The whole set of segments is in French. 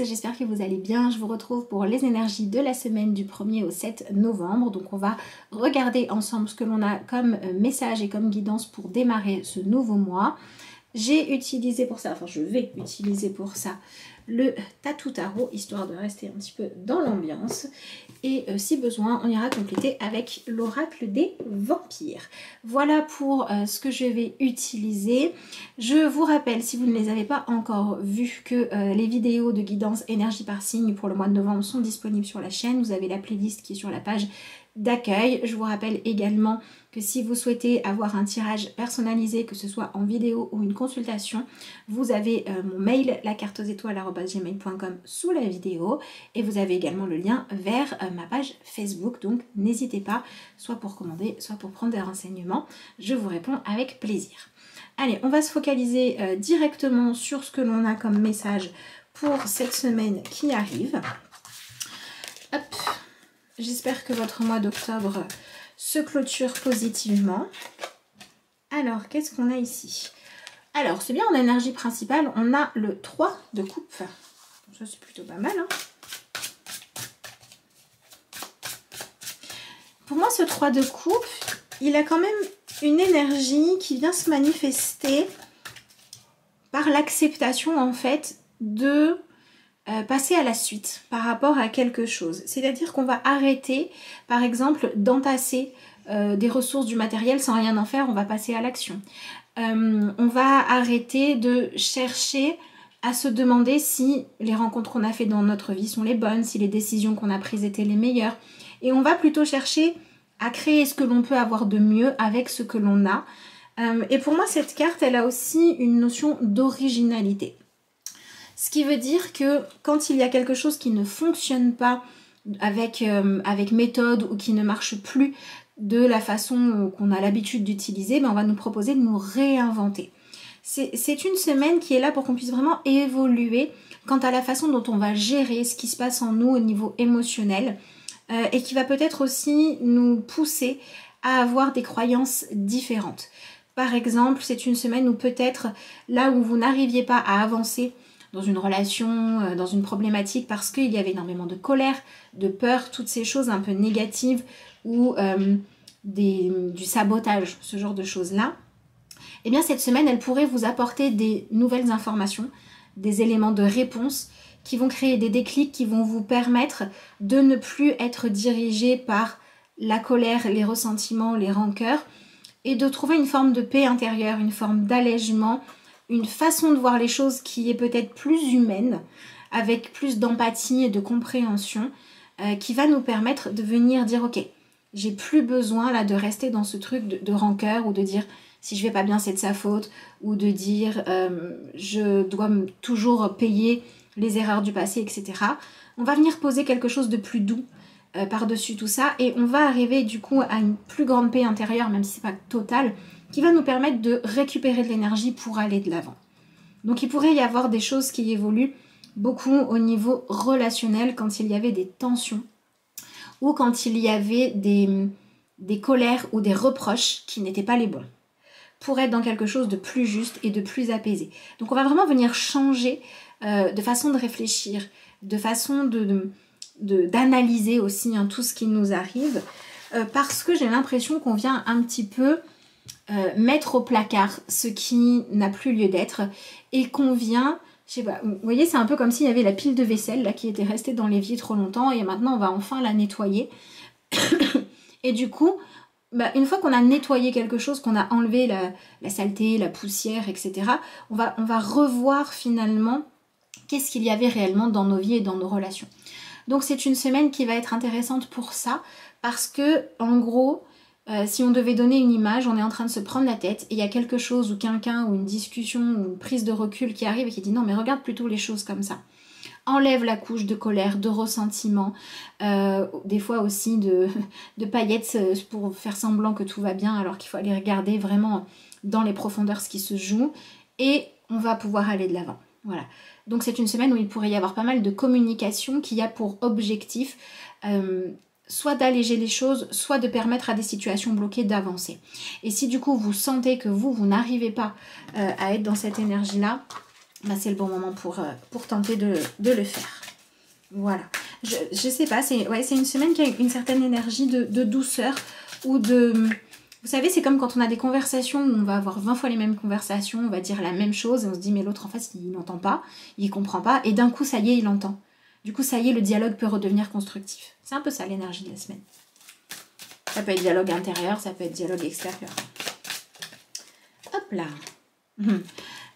j'espère que vous allez bien. Je vous retrouve pour les énergies de la semaine du 1er au 7 novembre. Donc on va regarder ensemble ce que l'on a comme message et comme guidance pour démarrer ce nouveau mois. J'ai utilisé pour ça, enfin je vais utiliser pour ça le Tatou Tarot, histoire de rester un petit peu dans l'ambiance. Et si besoin, on ira compléter avec l'oracle des vampires. Voilà pour ce que je vais utiliser. Je vous rappelle, si vous ne les avez pas encore vus, que les vidéos de guidance énergie par signe pour le mois de novembre sont disponibles sur la chaîne. Vous avez la playlist qui est sur la page d'accueil. Je vous rappelle également que si vous souhaitez avoir un tirage personnalisé, que ce soit en vidéo ou une consultation, vous avez mon mail, lacarteauxétoiles@gmail.com sous la vidéo, et vous avez également le lien vers ma page Facebook, donc n'hésitez pas, soit pour commander, soit pour prendre des renseignements, je vous réponds avec plaisir. Allez, on va se focaliser directement sur ce que l'on a comme message pour cette semaine qui arrive. Hop. J'espère que votre mois d'octobre se clôture positivement. Alors, qu'est-ce qu'on a ici? Alors, c'est bien, en énergie principale, on a le 3 de coupe. Ça, c'est plutôt pas mal. Hein. Pour moi, ce 3 de coupe, il a quand même une énergie qui vient se manifester par l'acceptation, en fait, de passer à la suite par rapport à quelque chose. C'est-à-dire qu'on va arrêter, par exemple, d'entasser des ressources du matériel sans rien en faire, on va passer à l'action. On va arrêter de chercher à se demander si les rencontres qu'on a fait dans notre vie sont les bonnes, si les décisions qu'on a prises étaient les meilleures. Et on va plutôt chercher à créer ce que l'on peut avoir de mieux avec ce que l'on a. Et pour moi, cette carte, elle a aussi une notion d'originalité. Ce qui veut dire que quand il y a quelque chose qui ne fonctionne pas avec méthode ou qui ne marche plus de la façon qu'on a l'habitude d'utiliser, ben on va nous proposer de nous réinventer. C'est une semaine qui est là pour qu'on puisse vraiment évoluer quant à la façon dont on va gérer ce qui se passe en nous au niveau émotionnel et qui va peut-être aussi nous pousser à avoir des croyances différentes. Par exemple, c'est une semaine où peut-être là où vous n'arriviez pas à avancer dans une relation, dans une problématique, parce qu'il y avait énormément de colère, de peur, toutes ces choses un peu négatives ou du sabotage, ce genre de choses-là, eh bien cette semaine, elle pourrait vous apporter des nouvelles informations, des éléments de réponse qui vont créer des déclics, qui vont vous permettre de ne plus être dirigé par la colère, les ressentiments, les rancœurs, et de trouver une forme de paix intérieure, une forme d'allègement, une façon de voir les choses qui est peut-être plus humaine, avec plus d'empathie et de compréhension, qui va nous permettre de venir dire ok, j'ai plus besoin là de rester dans ce truc de rancœur ou de dire si je vais pas bien c'est de sa faute, ou de dire je dois toujours payer les erreurs du passé, etc. On va venir poser quelque chose de plus doux par-dessus tout ça, et on va arriver du coup à une plus grande paix intérieure, même si c'est pas totale, qui va nous permettre de récupérer de l'énergie pour aller de l'avant. Donc il pourrait y avoir des choses qui évoluent beaucoup au niveau relationnel quand il y avait des tensions ou quand il y avait des colères ou des reproches qui n'étaient pas les bons, pour être dans quelque chose de plus juste et de plus apaisé. Donc on va vraiment venir changer de façon de réfléchir, de façon d'analyser aussi hein, tout ce qui nous arrive, parce que j'ai l'impression qu'on vient un petit peu mettre au placard ce qui n'a plus lieu d'être, et qu'on vient, je sais pas, vous voyez, c'est un peu comme s'il y avait la pile de vaisselle là qui était restée dans l'évier trop longtemps, et maintenant on va enfin la nettoyer. Et du coup, bah, une fois qu'on a nettoyé quelque chose, qu'on a enlevé la saleté, la poussière, etc., on va revoir finalement qu'est-ce qu'il y avait réellement dans nos vies et dans nos relations. Donc c'est une semaine qui va être intéressante pour ça, parce que en gros, si on devait donner une image, on est en train de se prendre la tête et il y a quelque chose ou quelqu'un ou une discussion ou une prise de recul qui arrive et qui dit non mais regarde plutôt les choses comme ça. Enlève la couche de colère, de ressentiment, des fois aussi de paillettes pour faire semblant que tout va bien alors qu'il faut aller regarder vraiment dans les profondeurs ce qui se joue, et on va pouvoir aller de l'avant. Voilà. Donc c'est une semaine où il pourrait y avoir pas mal de communication qui a pour objectif soit d'alléger les choses, soit de permettre à des situations bloquées d'avancer. Et si du coup vous sentez que vous n'arrivez pas à être dans cette énergie-là, bah, c'est le bon moment pour tenter de le faire. Voilà. Je sais pas, c'est une semaine qui a une certaine énergie de douceur ou de... Vous savez, c'est comme quand on a des conversations où on va avoir 20 fois les mêmes conversations, on va dire la même chose et on se dit mais l'autre en face il n'entend pas, il comprend pas et d'un coup ça y est il entend. Du coup ça y est le dialogue peut redevenir constructif. C'est un peu ça l'énergie de la semaine. Ça peut être dialogue intérieur, ça peut être dialogue extérieur. Hop là.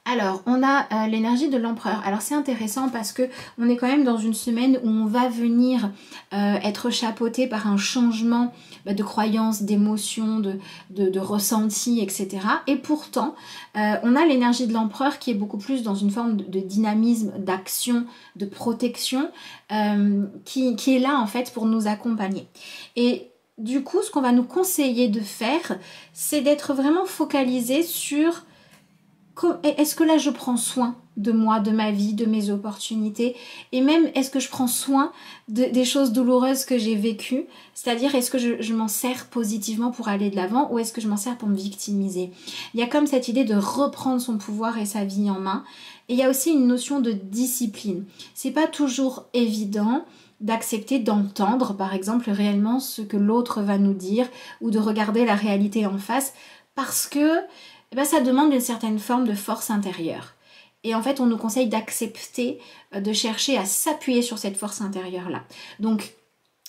Alors, on a l'énergie de l'empereur. Alors, c'est intéressant parce que on est quand même dans une semaine où on va venir être chapeauté par un changement de croyances, d'émotions, de ressentis, etc. Et pourtant, on a l'énergie de l'empereur qui est beaucoup plus dans une forme de dynamisme, d'action, de protection, qui est là en fait pour nous accompagner. Et du coup, ce qu'on va nous conseiller de faire, c'est d'être vraiment focalisé sur... Est-ce que là je prends soin de moi, de ma vie, de mes opportunités et même est-ce que je prends soin des choses douloureuses que j'ai vécues, c'est-à-dire est-ce que je m'en sers positivement pour aller de l'avant ou est-ce que je m'en sers pour me victimiser. Il y a comme cette idée de reprendre son pouvoir et sa vie en main et il y a aussi une notion de discipline. C'est pas toujours évident d'accepter d'entendre par exemple réellement ce que l'autre va nous dire ou de regarder la réalité en face parce que eh bien, ça demande une certaine forme de force intérieure. Et en fait, on nous conseille d'accepter, de chercher à s'appuyer sur cette force intérieure-là. Donc,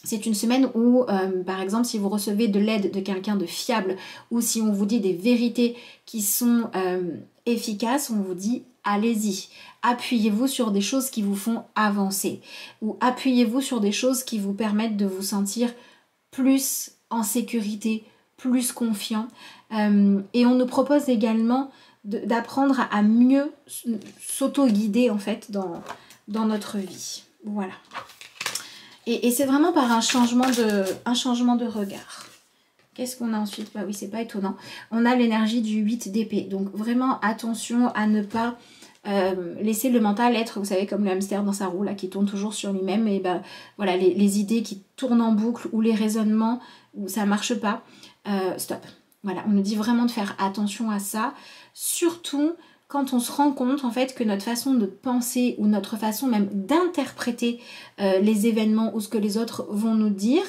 c'est une semaine où, par exemple, si vous recevez de l'aide de quelqu'un de fiable ou si on vous dit des vérités qui sont efficaces, on vous dit allez-y. Appuyez-vous sur des choses qui vous font avancer ou appuyez-vous sur des choses qui vous permettent de vous sentir plus en sécurité, plus confiant. Et on nous propose également d'apprendre à mieux s'auto-guider en fait dans notre vie. Voilà. Et c'est vraiment par un changement de regard. Qu'est-ce qu'on a ensuite? Bah oui, c'est pas étonnant. On a l'énergie du 8 d'épée. Donc vraiment attention à ne pas laisser le mental être, vous savez, comme le hamster dans sa roue là, qui tourne toujours sur lui-même. Et ben voilà, les idées qui tournent en boucle ou les raisonnements où ça marche pas. Stop. Voilà, on nous dit vraiment de faire attention à ça, surtout quand on se rend compte en fait que notre façon de penser ou notre façon même d'interpréter les événements ou ce que les autres vont nous dire,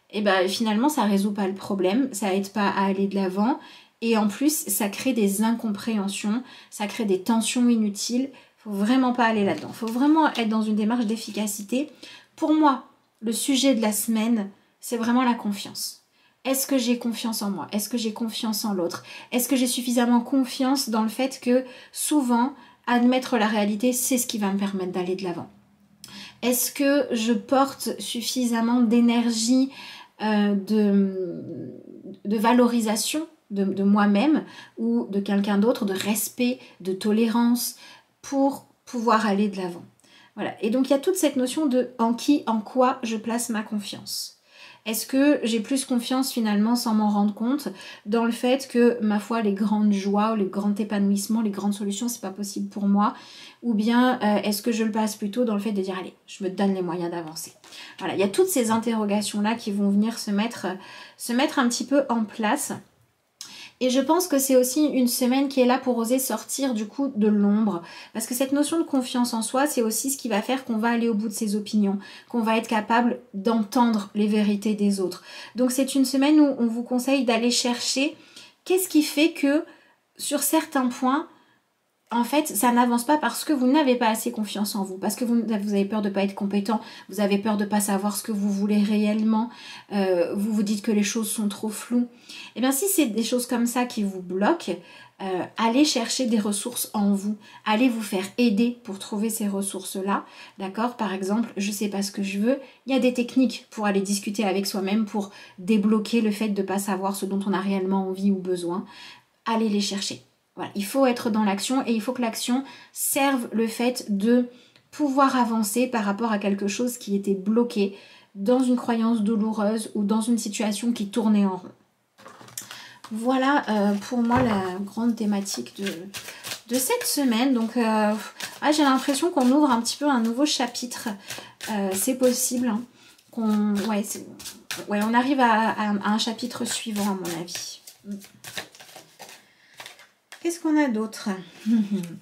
et ben finalement ça résout pas le problème, ça aide pas à aller de l'avant et en plus ça crée des incompréhensions, ça crée des tensions inutiles. Faut vraiment pas aller là-dedans, faut vraiment être dans une démarche d'efficacité. Pour moi, le sujet de la semaine, c'est vraiment la confiance. Est-ce que j'ai confiance en moi? Est-ce que j'ai confiance en l'autre? Est-ce que j'ai suffisamment confiance dans le fait que souvent, admettre la réalité, c'est ce qui va me permettre d'aller de l'avant? Est-ce que je porte suffisamment d'énergie, de valorisation de moi-même ou de quelqu'un d'autre, de respect, de tolérance pour pouvoir aller de l'avant? Voilà. Et donc, il y a toute cette notion de en qui, en quoi je place ma confiance. Est-ce que j'ai plus confiance finalement sans m'en rendre compte dans le fait que ma foi les grandes joies, les grands épanouissements, les grandes solutions c'est pas possible pour moi, ou bien est-ce que je le passe plutôt dans le fait de dire allez je me donne les moyens d'avancer. Voilà, il y a toutes ces interrogations là qui vont venir se mettre un petit peu en place. Et je pense que c'est aussi une semaine qui est là pour oser sortir du coup de l'ombre. Parce que cette notion de confiance en soi, c'est aussi ce qui va faire qu'on va aller au bout de ses opinions, qu'on va être capable d'entendre les vérités des autres. Donc c'est une semaine où on vous conseille d'aller chercher qu'est-ce qui fait que sur certains points, en fait, ça n'avance pas parce que vous n'avez pas assez confiance en vous, parce que vous avez peur de ne pas être compétent, vous avez peur de ne pas savoir ce que vous voulez réellement, vous vous dites que les choses sont trop floues. Et bien si c'est des choses comme ça qui vous bloquent, allez chercher des ressources en vous, allez vous faire aider pour trouver ces ressources-là, d'accord? Par exemple, je ne sais pas ce que je veux, il y a des techniques pour aller discuter avec soi-même, pour débloquer le fait de ne pas savoir ce dont on a réellement envie ou besoin, allez les chercher. Voilà, il faut être dans l'action et il faut que l'action serve le fait de pouvoir avancer par rapport à quelque chose qui était bloqué dans une croyance douloureuse ou dans une situation qui tournait en rond. Voilà pour moi la grande thématique de cette semaine. Donc j'ai l'impression qu'on ouvre un petit peu un nouveau chapitre. C'est possible. Hein, on arrive à un chapitre suivant à mon avis. Qu'est-ce qu'on a d'autre?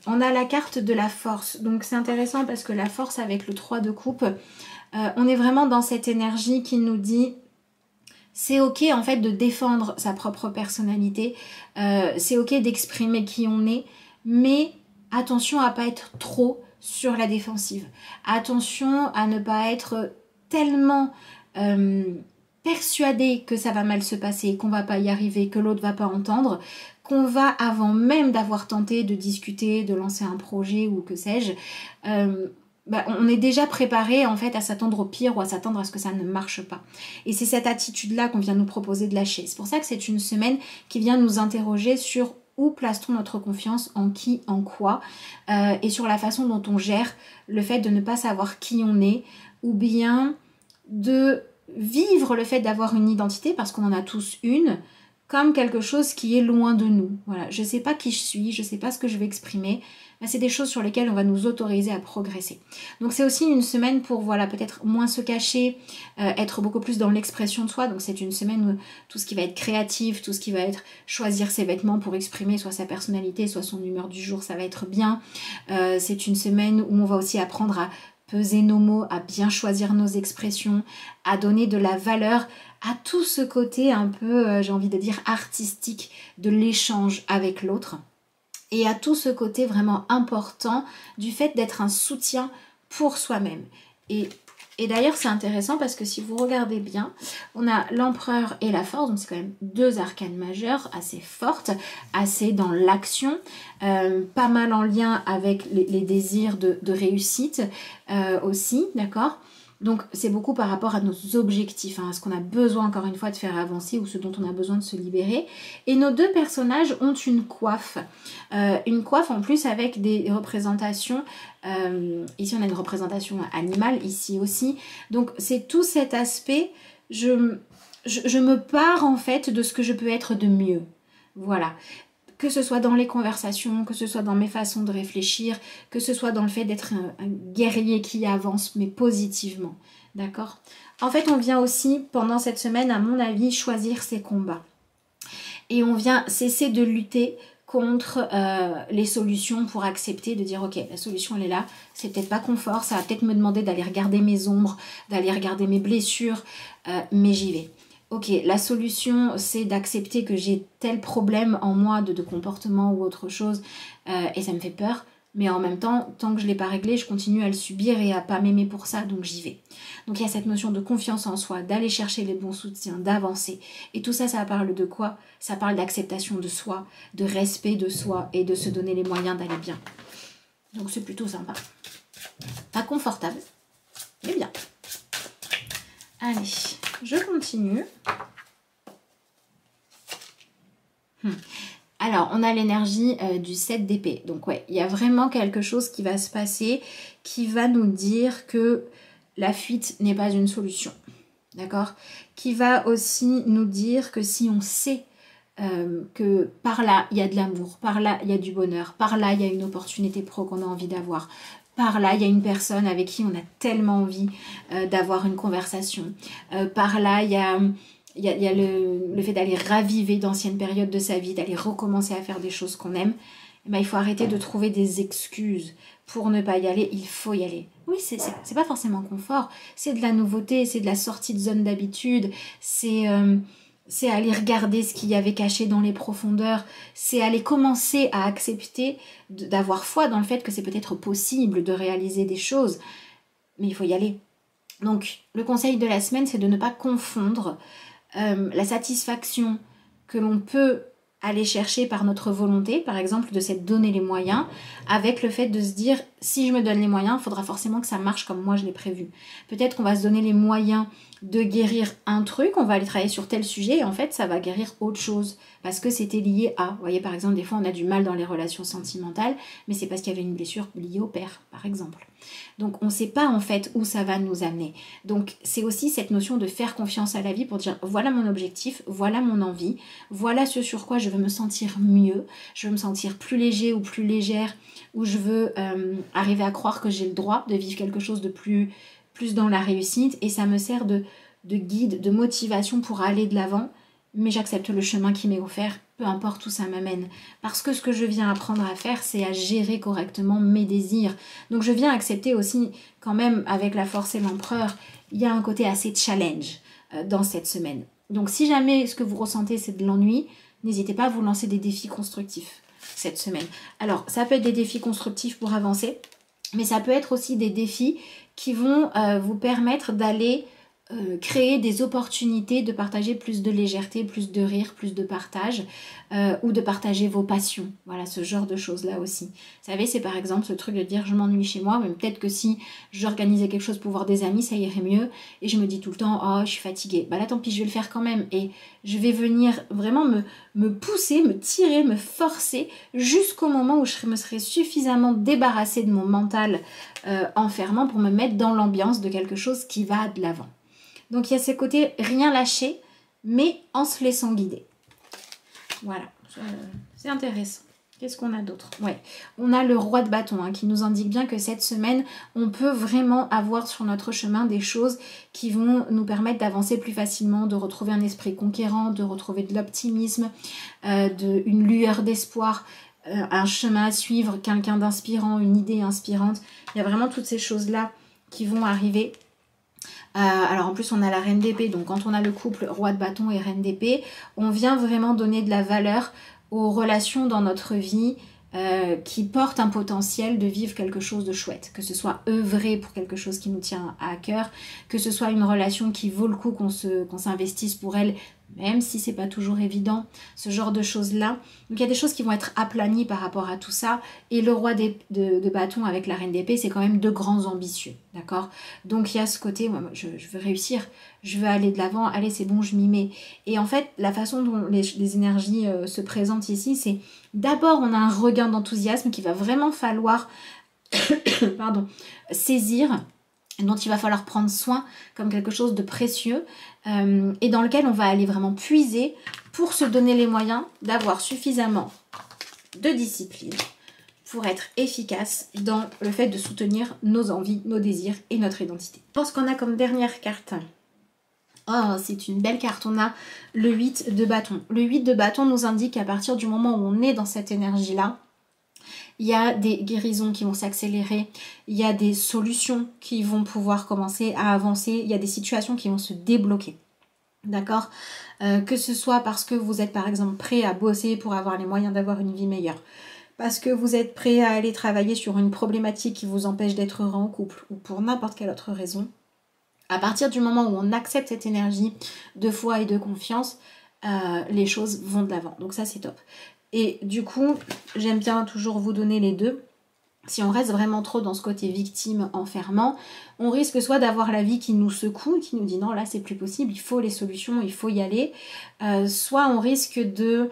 On a la carte de la force. Donc c'est intéressant parce que la force avec le 3 de coupe, on est vraiment dans cette énergie qui nous dit c'est ok en fait de défendre sa propre personnalité, c'est ok d'exprimer qui on est, mais attention à pas être trop sur la défensive. Attention à ne pas être tellement persuadé que ça va mal se passer, qu'on va pas y arriver, que l'autre va pas entendre, qu'on va avant même d'avoir tenté de discuter, de lancer un projet ou que sais-je, on est déjà préparé en fait à s'attendre au pire ou à s'attendre à ce que ça ne marche pas. Et c'est cette attitude-là qu'on vient nous proposer de lâcher. C'est pour ça que c'est une semaine qui vient nous interroger sur où place-t-on notre confiance, en qui, en quoi, et sur la façon dont on gère le fait de ne pas savoir qui on est, ou bien de vivre le fait d'avoir une identité, parce qu'on en a tous une, comme quelque chose qui est loin de nous. Voilà, je ne sais pas qui je suis, je ne sais pas ce que je vais exprimer. C'est des choses sur lesquelles on va nous autoriser à progresser. Donc c'est aussi une semaine pour voilà peut-être moins se cacher, être beaucoup plus dans l'expression de soi. Donc c'est une semaine où tout ce qui va être créatif, tout ce qui va être choisir ses vêtements pour exprimer soit sa personnalité, soit son humeur du jour, ça va être bien. C'est une semaine où on va aussi apprendre à peser nos mots, à bien choisir nos expressions, à donner de la valeur à tout ce côté un peu, j'ai envie de dire, artistique de l'échange avec l'autre. Et à tout ce côté vraiment important du fait d'être un soutien pour soi-même. Et d'ailleurs, c'est intéressant parce que si vous regardez bien, on a l'empereur et la force, donc c'est quand même deux arcanes majeures assez fortes, assez dans l'action, pas mal en lien avec les désirs de réussite aussi, d'accord ? Donc c'est beaucoup par rapport à nos objectifs, à ce qu'on a besoin encore une fois de faire avancer ou ce dont on a besoin de se libérer. Et nos deux personnages ont une coiffe en plus avec des représentations, ici on a une représentation animale, ici aussi. Donc c'est tout cet aspect, je me pars en fait de ce que je peux être de mieux. Voilà. Que ce soit dans les conversations, que ce soit dans mes façons de réfléchir, que ce soit dans le fait d'être un guerrier qui avance, mais positivement. D'accord ? En fait, on vient aussi, pendant cette semaine, à mon avis, choisir ses combats. Et on vient cesser de lutter contre les solutions pour accepter, de dire ok, la solution elle est là, c'est peut-être pas confort, ça va peut-être me demander d'aller regarder mes ombres, d'aller regarder mes blessures, mais j'y vais. Ok, la solution, c'est d'accepter que j'ai tel problème en moi de comportement ou autre chose, et ça me fait peur. Mais en même temps, tant que je ne l'ai pas réglé, je continue à le subir et à pas m'aimer pour ça, donc j'y vais. Donc il y a cette notion de confiance en soi, d'aller chercher les bons soutiens, d'avancer. Et tout ça, ça parle de quoi? Ça parle d'acceptation de soi, de respect de soi et de se donner les moyens d'aller bien. Donc c'est plutôt sympa. Pas confortable, mais bien. Allez, je continue. Alors, on a l'énergie du 7 d'épée. Donc ouais, il y a vraiment quelque chose qui va se passer qui va nous dire que la fuite n'est pas une solution. D'accord? Qui va aussi nous dire que si on sait que par là, il y a de l'amour, par là, il y a du bonheur, par là, il y a une opportunité pro qu'on a envie d'avoir, par là, il y a une personne avec qui on a tellement envie d'avoir une conversation. Par là, il y a le fait d'aller raviver d'anciennes périodes de sa vie, d'aller recommencer à faire des choses qu'on aime. Eh ben, il faut arrêter de trouver des excuses pour ne pas y aller. Il faut y aller. Oui, c'est pas forcément confort. C'est de la nouveauté, c'est de la sortie de zone d'habitude. C'est aller regarder ce qu'il y avait caché dans les profondeurs. C'est aller commencer à accepter d'avoir foi dans le fait que c'est peut-être possible de réaliser des choses. Mais il faut y aller. Donc, le conseil de la semaine, c'est de ne pas confondre la satisfaction que l'on peut aller chercher par notre volonté, par exemple de s'être donné les moyens, avec le fait de se dire si je me donne les moyens, il faudra forcément que ça marche comme moi je l'ai prévu. Peut-être qu'on va se donner les moyens de guérir un truc, on va aller travailler sur tel sujet et en fait ça va guérir autre chose parce que c'était lié à. Vous voyez par exemple des fois on a du mal dans les relations sentimentales, mais c'est parce qu'il y avait une blessure liée au père par exemple. Donc on ne sait pas en fait où ça va nous amener. Donc c'est aussi cette notion de faire confiance à la vie pour dire voilà mon objectif, voilà mon envie, voilà ce sur quoi je veux me sentir mieux, je veux me sentir plus léger ou plus légère, où je veux arriver à croire que j'ai le droit de vivre quelque chose de plus dans la réussite et ça me sert de guide, de motivation pour aller de l'avant mais j'accepte le chemin qui m'est offert, peu importe où ça m'amène. Parce que ce que je viens apprendre à faire, c'est à gérer correctement mes désirs. Donc je viens accepter aussi, quand même, avec la force et l'empereur, il y a un côté assez challenge dans cette semaine. Donc si jamais ce que vous ressentez, c'est de l'ennui, n'hésitez pas à vous lancer des défis constructifs cette semaine. Alors, ça peut être des défis constructifs pour avancer, mais ça peut être aussi des défis qui vont vous permettre d'aller créer des opportunités de partager plus de légèreté, plus de rire, plus de partage, ou de partager vos passions. Voilà, ce genre de choses-là aussi. Vous savez, c'est par exemple ce truc de dire je m'ennuie chez moi, mais peut-être que si j'organisais quelque chose pour voir des amis, ça irait mieux. Et je me dis tout le temps, oh, je suis fatiguée. Bah là, tant pis, je vais le faire quand même. Et je vais venir vraiment me pousser, me tirer, me forcer jusqu'au moment où je me serai suffisamment débarrassée de mon mental enfermant pour me mettre dans l'ambiance de quelque chose qui va de l'avant. Donc il y a ce côté rien lâcher, mais en se laissant guider. Voilà, c'est intéressant. Qu'est-ce qu'on a d'autre? Ouais, on a le roi de bâton qui nous indique bien que cette semaine, on peut vraiment avoir sur notre chemin des choses qui vont nous permettre d'avancer plus facilement, de retrouver un esprit conquérant, de retrouver de l'optimisme, une lueur d'espoir, un chemin à suivre, quelqu'un d'inspirant, une idée inspirante. Il y a vraiment toutes ces choses-là qui vont arriver. Alors en plus on a la reine d'épée, donc quand on a le couple roi de bâton et reine d'épée, on vient vraiment donner de la valeur aux relations dans notre vie qui portent un potentiel de vivre quelque chose de chouette, que ce soit œuvrer pour quelque chose qui nous tient à cœur, que ce soit une relation qui vaut le coup qu'on s'investisse pour elle, même si c'est pas toujours évident, ce genre de choses-là. Donc il y a des choses qui vont être aplanies par rapport à tout ça, et le roi de bâton avec la reine d'épée, c'est quand même deux grands ambitieux, d'accord? Donc il y a ce côté, moi, je veux réussir, je veux aller de l'avant, allez c'est bon, je m'y mets. Et en fait, la façon dont les énergies se présentent ici, c'est d'abord on a un regain d'enthousiasme qu'il va vraiment falloir pardon, saisir, dont il va falloir prendre soin comme quelque chose de précieux et dans lequel on va aller vraiment puiser pour se donner les moyens d'avoir suffisamment de discipline pour être efficace dans le fait de soutenir nos envies, nos désirs et notre identité. Je pense qu'on a comme dernière carte, oh c'est une belle carte, on a le 8 de bâton. Le 8 de bâton nous indique qu'à partir du moment où on est dans cette énergie-là, il y a des guérisons qui vont s'accélérer, il y a des solutions qui vont pouvoir commencer à avancer, il y a des situations qui vont se débloquer. D'accord, que ce soit parce que vous êtes par exemple prêt à bosser pour avoir les moyens d'avoir une vie meilleure, parce que vous êtes prêt à aller travailler sur une problématique qui vous empêche d'être heureux en couple, ou pour n'importe quelle autre raison. À partir du moment où on accepte cette énergie de foi et de confiance, les choses vont de l'avant. Donc ça c'est top. Et du coup, j'aime bien toujours vous donner les deux. Si on reste vraiment trop dans ce côté victime enfermant, on risque soit d'avoir la vie qui nous secoue, qui nous dit non là c'est plus possible, il faut les solutions, il faut y aller. Soit on risque de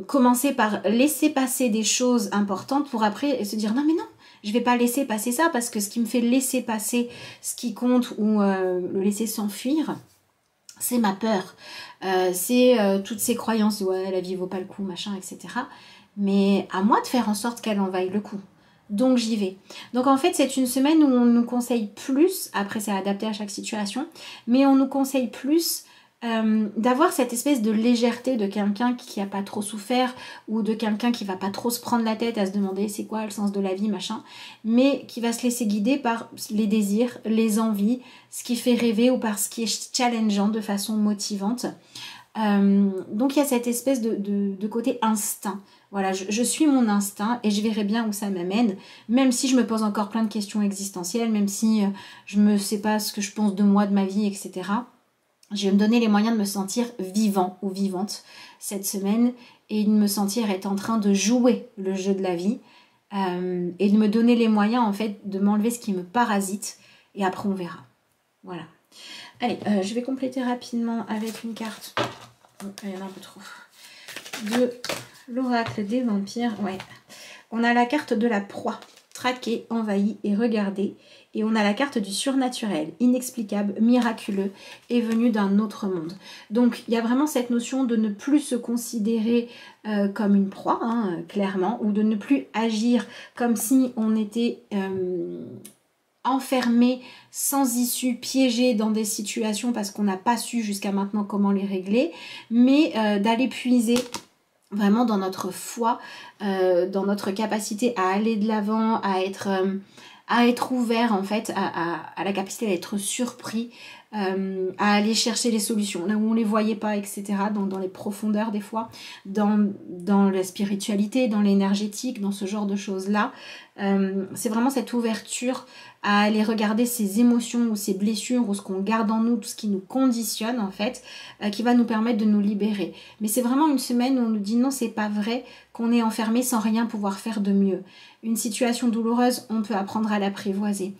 commencer par laisser passer des choses importantes pour après se dire non mais non, je vais pas laisser passer ça parce que ce qui me fait laisser passer ce qui compte ou le laisser s'enfuir, c'est ma peur, c'est toutes ces croyances, ouais la vie vaut pas le coup, machin, etc. Mais à moi de faire en sorte qu'elle en vaille le coup. Donc j'y vais. Donc en fait c'est une semaine où on nous conseille plus, après c'est adapté à chaque situation, mais on nous conseille plus d'avoir cette espèce de légèreté de quelqu'un qui a pas trop souffert ou de quelqu'un qui va pas trop se prendre la tête à se demander c'est quoi le sens de la vie machin, mais qui va se laisser guider par les désirs, les envies, ce qui fait rêver ou par ce qui est challengeant de façon motivante. Donc il y a cette espèce de côté instinct. Voilà, je suis mon instinct et je verrai bien où ça m'amène, même si je me pose encore plein de questions existentielles, même si je ne sais pas ce que je pense de moi, de ma vie, etc. Je vais me donner les moyens de me sentir vivant ou vivante cette semaine et de me sentir être en train de jouer le jeu de la vie et de me donner les moyens en fait de m'enlever ce qui me parasite et après on verra. Voilà. Allez, je vais compléter rapidement avec une carte. Oh, il y en a un peu trop. De l'oracle des vampires. Ouais. On a la carte de la proie. Traquer, envahi et regarder. Et on a la carte du surnaturel, inexplicable, miraculeux et venu d'un autre monde. Donc il y a vraiment cette notion de ne plus se considérer comme une proie, clairement, ou de ne plus agir comme si on était enfermés, sans issue, piégés dans des situations parce qu'on n'a pas su jusqu'à maintenant comment les régler, mais d'aller puiser vraiment dans notre foi, dans notre capacité à aller de l'avant, à être ouvert en fait, à la capacité d'être surpris, à aller chercher les solutions là où on les voyait pas, etc. Dans les profondeurs des fois, dans la spiritualité, dans l'énergétique, dans ce genre de choses là. C'est vraiment cette ouverture à aller regarder ces émotions ou ces blessures ou ce qu'on garde en nous, tout ce qui nous conditionne en fait, qui va nous permettre de nous libérer. Mais c'est vraiment une semaine où on nous dit non, c'est pas vrai qu'on est enfermé sans rien pouvoir faire de mieux. Une situation douloureuse, on peut apprendre à l'apprivoiser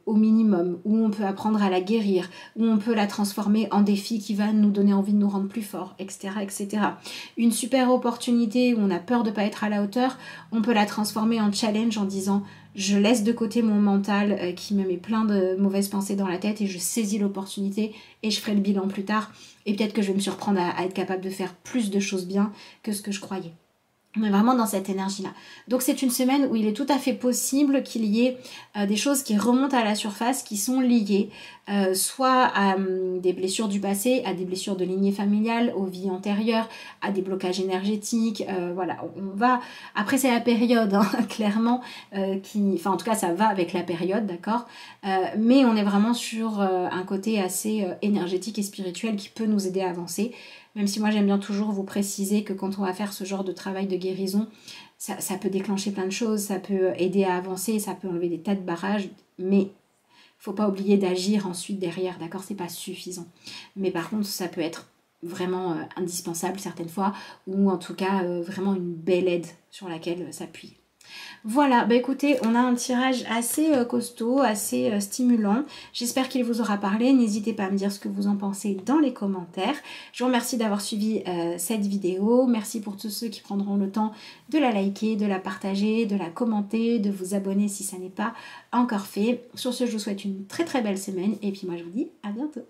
au minimum, ou on peut apprendre à la guérir, ou on peut la transformer en défi qui va nous donner envie de nous rendre plus forts, etc., etc. Une super opportunité où on a peur de ne pas être à la hauteur, on peut la transformer en challenge en disant je laisse de côté mon mental qui me met plein de mauvaises pensées dans la tête et je saisis l'opportunité et je ferai le bilan plus tard et peut-être que je vais me surprendre à être capable de faire plus de choses bien que ce que je croyais. On est vraiment dans cette énergie-là. Donc c'est une semaine où il est tout à fait possible qu'il y ait des choses qui remontent à la surface, qui sont liées soit à des blessures du passé, à des blessures de lignée familiale, aux vies antérieures, à des blocages énergétiques. Voilà, on va... Après c'est la période, hein, clairement, enfin en tout cas ça va avec la période, d'accord, mais on est vraiment sur un côté assez énergétique et spirituel qui peut nous aider à avancer. Même si moi j'aime bien toujours vous préciser que quand on va faire ce genre de travail de guérison, ça peut déclencher plein de choses, ça peut aider à avancer, ça peut enlever des tas de barrages, mais faut pas oublier d'agir ensuite derrière, d'accord? C'est pas suffisant. Mais par contre, ça peut être vraiment indispensable certaines fois, ou en tout cas vraiment une belle aide sur laquelle s'appuyer. Voilà, bah écoutez, on a un tirage assez costaud, assez stimulant. J'espère qu'il vous aura parlé. N'hésitez pas à me dire ce que vous en pensez dans les commentaires. Je vous remercie d'avoir suivi cette vidéo. Merci pour tous ceux qui prendront le temps de la liker, de la partager, de la commenter, de vous abonner si ça n'est pas encore fait. Sur ce, je vous souhaite une très très belle semaine et puis moi je vous dis à bientôt.